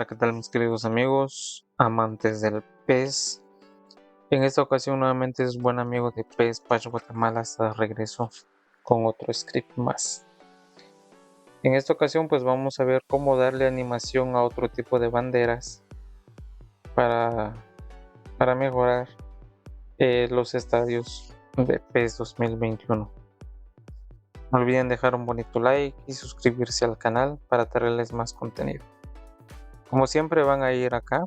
Hola, ¿qué tal mis queridos amigos, amantes del PES? En esta ocasión nuevamente es buen amigo de PES Patch Guatemala, hasta de regreso con otro script más. En esta ocasión pues vamos a ver cómo darle animación a otro tipo de banderas para mejorar los estadios de PES 2021. No olviden dejar un bonito like y suscribirse al canal para traerles más contenido. Como siempre van a ir acá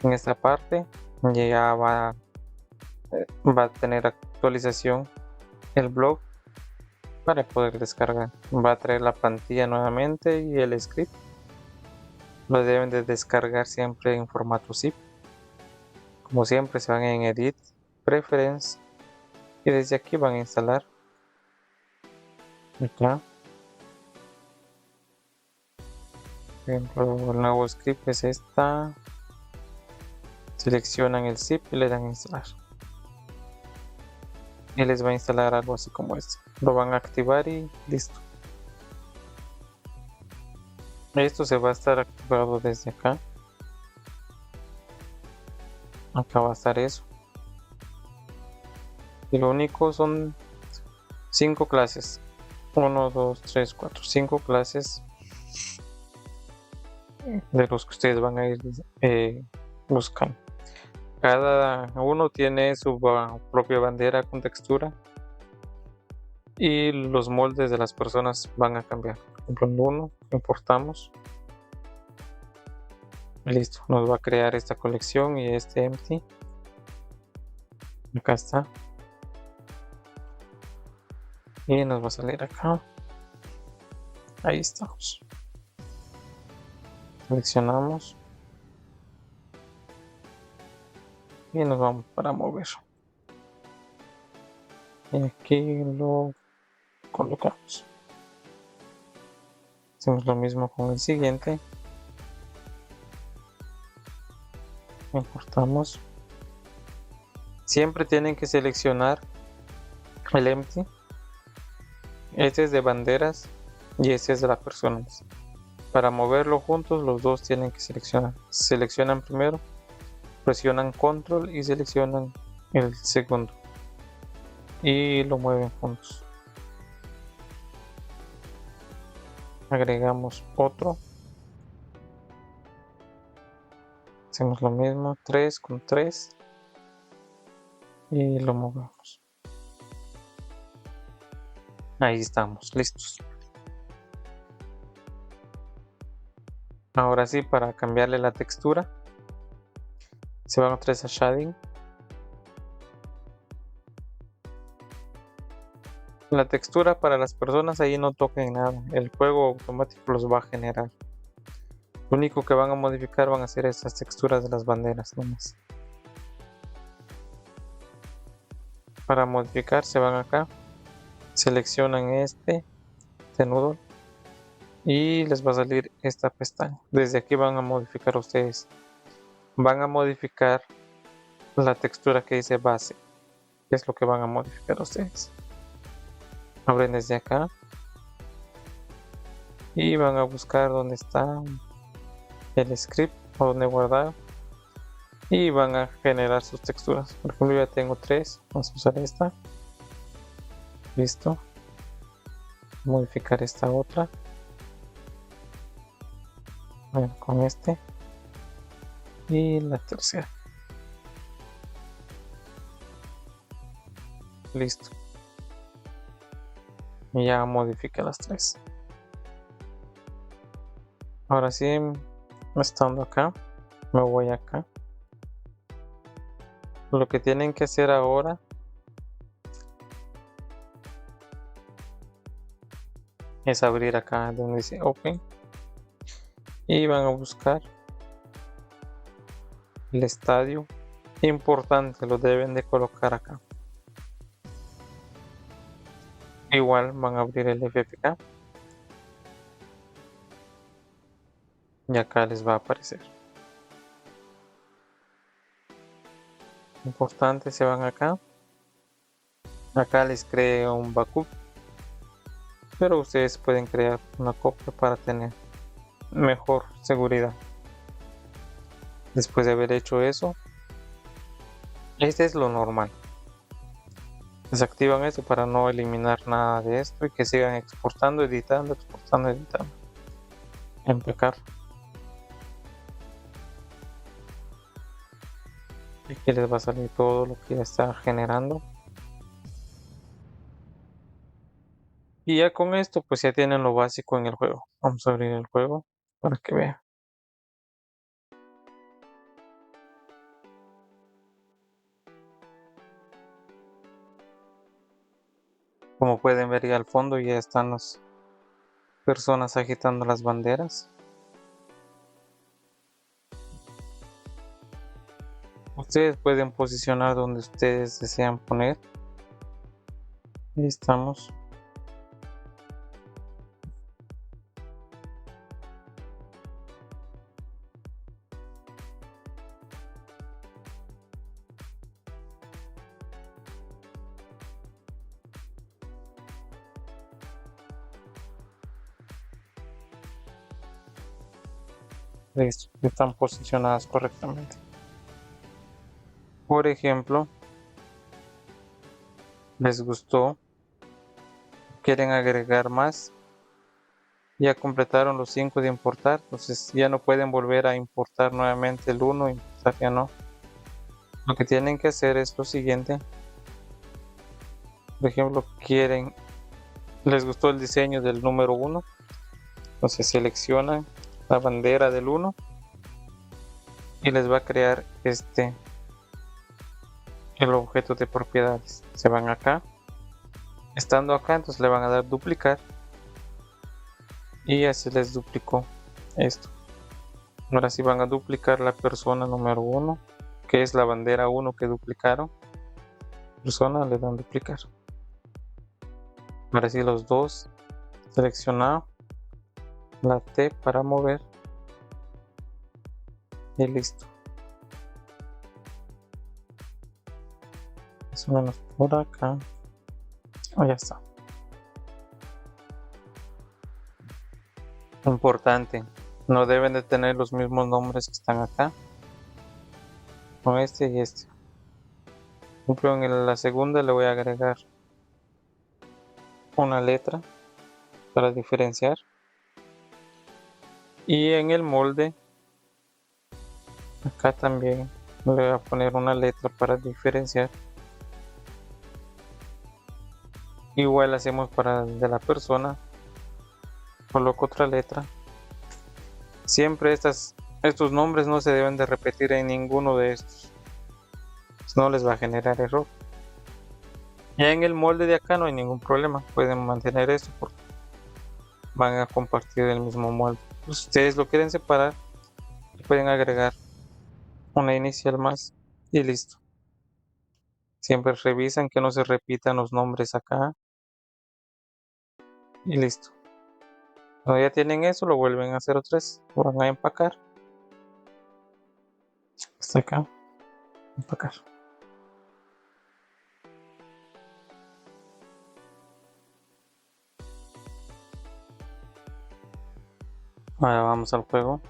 en esta parte, ya va a tener actualización el blog para poder descargar. Va a traer la plantilla nuevamente y el script. Lo deben de descargar siempre en formato zip. Como siempre se van en Edit, Preference y desde aquí van a instalar acá. Por ejemplo, el nuevo script es esta. Seleccionan el zip y le dan a instalar. Y les va a instalar algo así como este. Lo van a activar y listo. Esto se va a estar activado desde acá. Acá va a estar eso. Y lo único son 5 clases. 1, 2, 3, 4, 5 clases de los que ustedes van a ir buscando. Cada uno tiene su propia bandera con textura y los moldes de las personas van a cambiar. Por ejemplo, en uno importamos. Listo, nos va a crear esta colección y este empty. Acá está. Y nos va a salir acá. Ahí estamos. Seleccionamos. Y nos vamos para mover. Y aquí lo colocamos. Hacemos lo mismo con el siguiente. Importamos. Siempre tienen que seleccionar el empty. Este es de banderas y este es de las personas. Para moverlo juntos, los dos tienen que seleccionar. Seleccionan primero, presionan control y seleccionan el segundo. Y lo mueven juntos. Agregamos otro. Hacemos lo mismo, 3 con 3. Y lo movemos. Ahí estamos, listos. Ahora sí, para cambiarle la textura, se van otra vez a Shading. La textura para las personas ahí no toquen nada, el juego automático los va a generar. Lo único que van a modificar van a ser estas texturas de las banderas nomás. Para modificar se van acá, seleccionan este noodle y les va a salir esta pestaña. Desde aquí van a modificar ustedes. Van a modificar la textura que dice base, que es lo que van a modificar ustedes. Abren desde acá y van a buscar donde está el script o donde guardar y van a generar sus texturas. Por ejemplo, ya tengo 3, vamos a usar esta. Listo. Modificar esta otra. Bueno, con este y la tercera. Listo. Y ya modifica las 3. Ahora sí, estando acá, me voy acá. Lo que tienen que hacer ahora es abrir acá donde dice Open y van a buscar el estadio. Importante, lo deben de colocar acá. Igual van a abrir el FFK y acá les va a aparecer. Importante, se van acá. Acá les creo un backup, pero ustedes pueden crear una copia para tener mejor seguridad. Después de haber hecho eso, este es lo normal. Desactivan esto para no eliminar nada de esto y que sigan exportando, editando, exportando, editando. Empacar. Y aquí les va a salir todo lo que ya está generando. Y ya con esto pues ya tienen lo básico en el juego. Vamos a abrir el juego para que vean. Como pueden ver ya al fondo ya están las personas agitando las banderas. Ustedes pueden posicionar donde ustedes desean poner. Ahí estamos. Listo, están posicionadas correctamente. Por ejemplo, les gustó, quieren agregar más, ya completaron los 5 de importar, entonces ya no pueden volver a importar nuevamente el 1, importar ya no. Lo que tienen que hacer es lo siguiente. Por ejemplo, les gustó el diseño del número 1, entonces seleccionan la bandera del 1 y les va a crear el objeto de propiedades. Se van acá, estando acá, entonces le van a dar duplicar y así les duplicó esto. Ahora sí van a duplicar la persona número 1, que es la bandera 1 que duplicaron. Persona, le dan duplicar. Ahora sí los dos, seleccionado, la T para mover y listo. Más o menos por acá. Ya está. Importante, no deben de tener los mismos nombres que están acá, con este y este. Por ejemplo, en la segunda le voy a agregar una letra para diferenciar, y en el molde acá también le voy a poner una letra para diferenciar. Igual hacemos para el de la persona, coloco otra letra. Siempre estos nombres no se deben de repetir en ninguno de estos, no les va a generar error. Ya en el molde de acá no hay ningún problema, pueden mantener esto porque van a compartir el mismo molde. Si ustedes lo quieren separar, pueden agregar una inicial más y listo. Siempre revisan que no se repitan los nombres acá y listo. Cuando ya tienen eso, lo vuelven a hacer otra vez, lo van a empacar hasta acá, empacar. Ahora vamos al juego.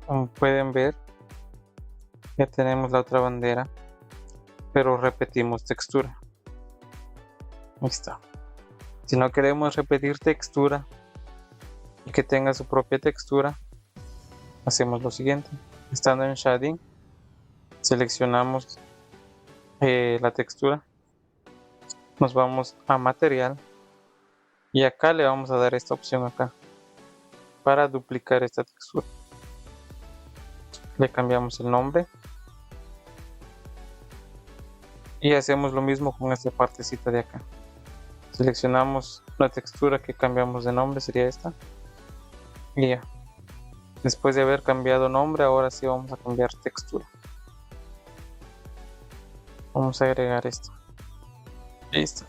Como pueden ver, ya tenemos la otra bandera, pero repetimos textura. Ahí está. Si no queremos repetir textura y que tenga su propia textura, hacemos lo siguiente. Estando en shading, seleccionamos la textura, nos vamos a material y acá le vamos a dar esta opción acá para duplicar esta textura. Le cambiamos el nombre y hacemos lo mismo con esta partecita de acá. Seleccionamos la textura que cambiamos de nombre, sería esta, y ya. Después de haber cambiado nombre, ahora sí vamos a cambiar textura. Vamos a agregar esto. Listo.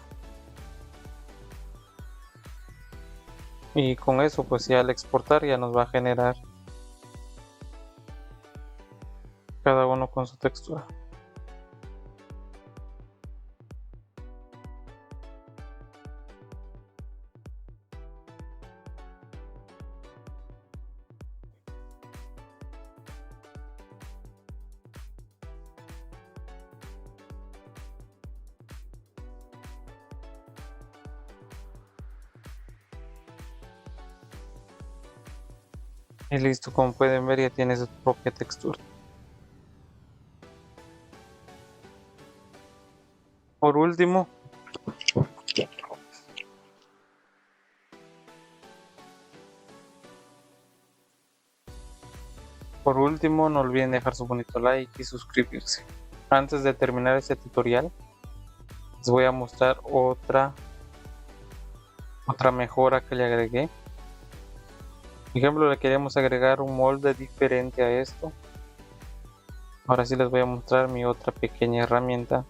Y con eso pues ya al exportar ya nos va a generar cada uno con su textura. Y listo, como pueden ver ya tiene su propia textura. Por último, no olviden dejar su bonito like y suscribirse. Antes de terminar este tutorial, les voy a mostrar otra mejora que le agregué. Por ejemplo, le queremos agregar un molde diferente a esto. Ahora sí les voy a mostrar mi otra pequeña herramienta,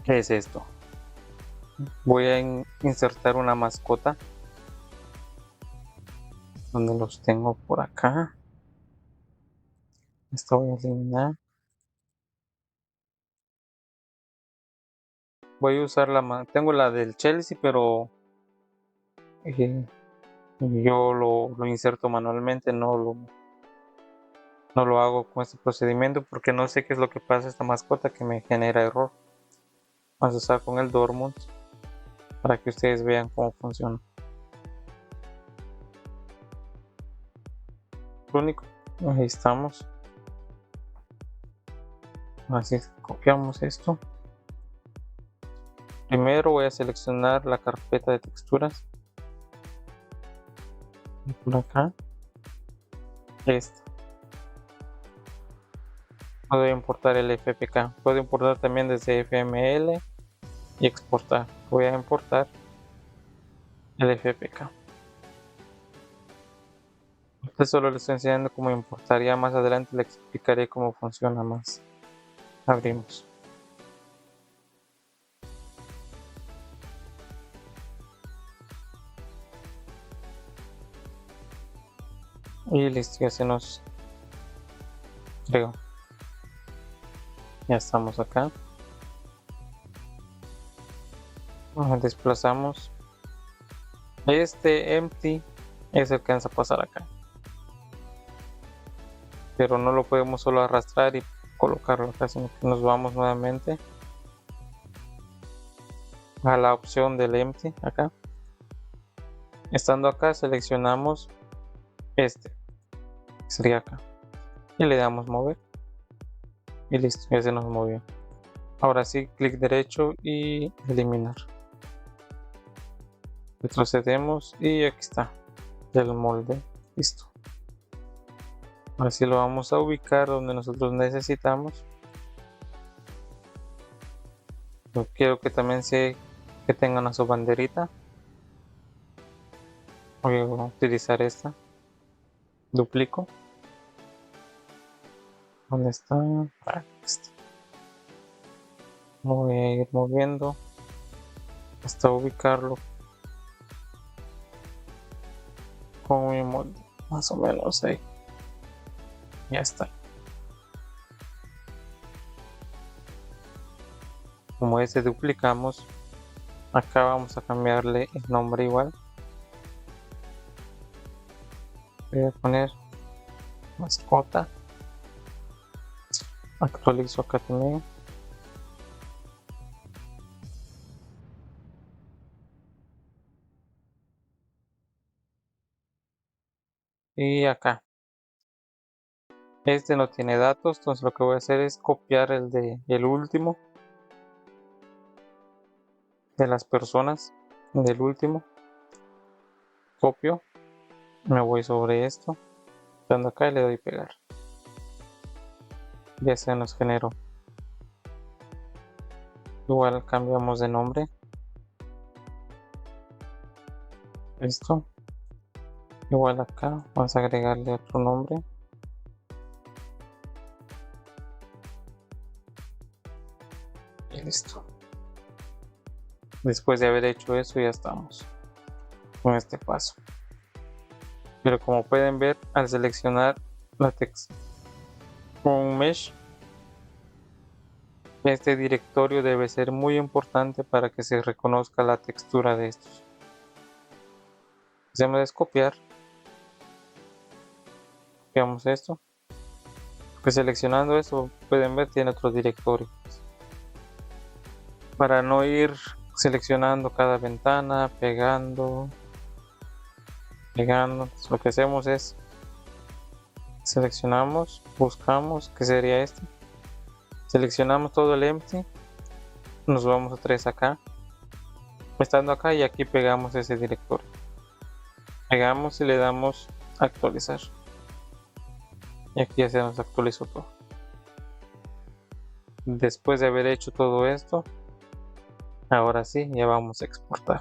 que es esto. Voy a insertar una mascota, donde los tengo por acá. Esto voy a eliminar. Voy a usar tengo la del Chelsea, pero yo lo inserto manualmente, no lo hago con este procedimiento porque no sé qué es lo que pasa a esta mascota que me genera error. Vamos a usar con el Dortmund para que ustedes vean cómo funciona. Lo único, ahí estamos. Así copiamos esto. Primero voy a seleccionar la carpeta de texturas. Y por acá, esta. Puedo importar el FPK. Puedo importar también desde FML y exportar. Voy a importar el FPK. Solo les estoy enseñando cómo importar. Ya más adelante les explicaré cómo funciona más. Abrimos. Y listo, ya se nos entregó. Ya estamos acá. Desplazamos. Este empty es el que vamos a pasar acá. Pero no lo podemos solo arrastrar y colocarlo acá, sino que nos vamos nuevamente a la opción del empty acá. Estando acá seleccionamos este, que sería acá, y le damos mover y listo, ya se nos movió. Ahora sí, clic derecho y eliminar. Retrocedemos y aquí está el molde, listo. Ahora sí lo vamos a ubicar donde nosotros necesitamos. Yo quiero que también que tengan a su banderita. Voy a utilizar esta. Duplico. ¿Dónde está? Aquí está. Voy a ir moviendo hasta ubicarlo con mi molde, más o menos ahí. Ya está. Como ese duplicamos, acá vamos a cambiarle el nombre igual. Voy a poner mascota. Actualizo acá también. Y acá. Este no tiene datos, entonces lo que voy a hacer es copiar el último de las personas del último. Copio, me voy sobre esto, dando acá y le doy pegar. Ya se nos generó. Igual cambiamos de nombre. Esto. Igual acá vamos a agregarle otro nombre. Y listo. Después de haber hecho eso ya estamos con este paso. Pero como pueden ver, al seleccionar la text con mesh, este directorio debe ser muy importante para que se reconozca la textura de estos. Hacemos es copiar. Copiamos esto. Que seleccionando esto, pueden ver, tiene otro directorio. Para no ir seleccionando cada ventana, pegando pegando. Entonces, lo que hacemos es seleccionamos, buscamos, que sería este. Seleccionamos todo el empty, nos vamos otra vez acá, estando acá, y aquí pegamos ese directorio. Pegamos y le damos actualizar. Y aquí ya se nos actualizó todo. Después de haber hecho todo esto, ahora sí, ya vamos a exportar.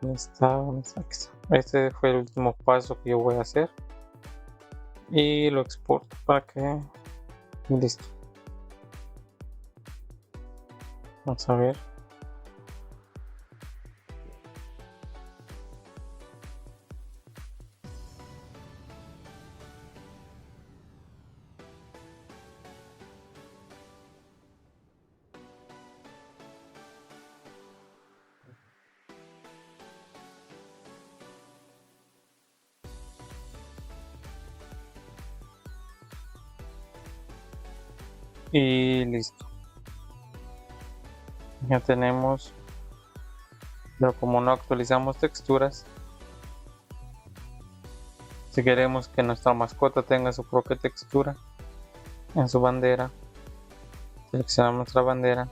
¿Dónde está? ¿Dónde está? Aquí está. Este fue el último paso que yo voy a hacer. Y lo exporto para que... Listo. Vamos a ver. Y listo. Ya tenemos, pero como no actualizamos texturas, si queremos que nuestra mascota tenga su propia textura en su bandera, seleccionamos nuestra bandera,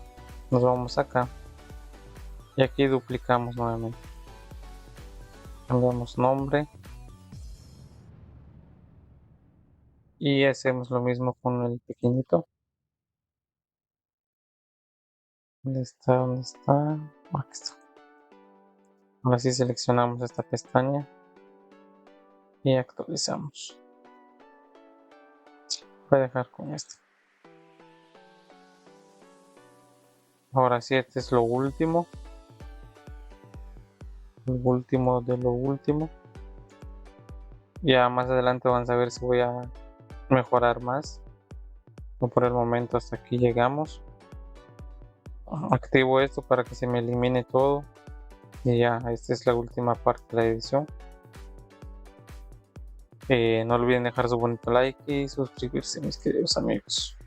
nos vamos acá y aquí duplicamos nuevamente, cambiamos nombre y hacemos lo mismo con el pequeñito. ¿Dónde está? ¿Dónde está? Aquí está. Ahora sí seleccionamos esta pestaña y actualizamos. Voy a dejar con esto. Ahora sí, este es lo último. El último de lo último. Ya más adelante vamos a ver si voy a mejorar más. No, por el momento hasta aquí llegamos. Activo esto para que se me elimine todo. Y ya, esta es la última parte de la edición. No olviden dejar su bonito like y suscribirse, mis queridos amigos.